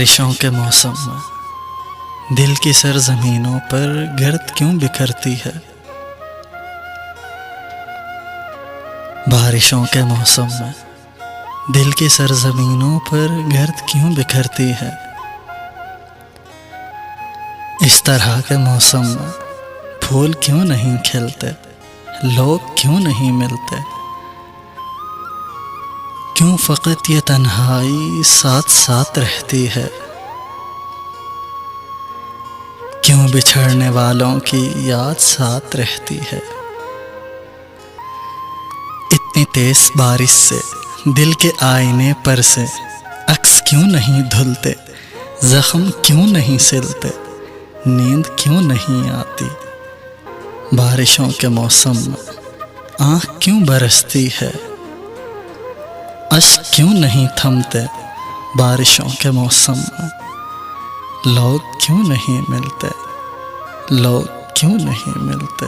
बारिशों के मौसम में दिल की सरजमीनों पर गर्द क्यों बिखरती है। बारिशों के मौसम में दिल की सरजमीनों पर गर्द क्यों बिखरती है। इस तरह के मौसम में फूल क्यों नहीं खिलते, लोग क्यों नहीं मिलते, क्यों फ़कत ये तन्हाई साथ साथ रहती है, क्यों बिछड़ने वालों की याद साथ रहती है। इतनी तेज बारिश से दिल के आईने पर से अक्स क्यों नहीं धुलते, जख्म क्यों नहीं सिलते, नींद क्यों नहीं आती। बारिशों के मौसम में आँख क्यों बरसती है, अश्क क्यों नहीं थमते। बारिशों के मौसम में लोग क्यों नहीं मिलते, लोग क्यों नहीं मिलते।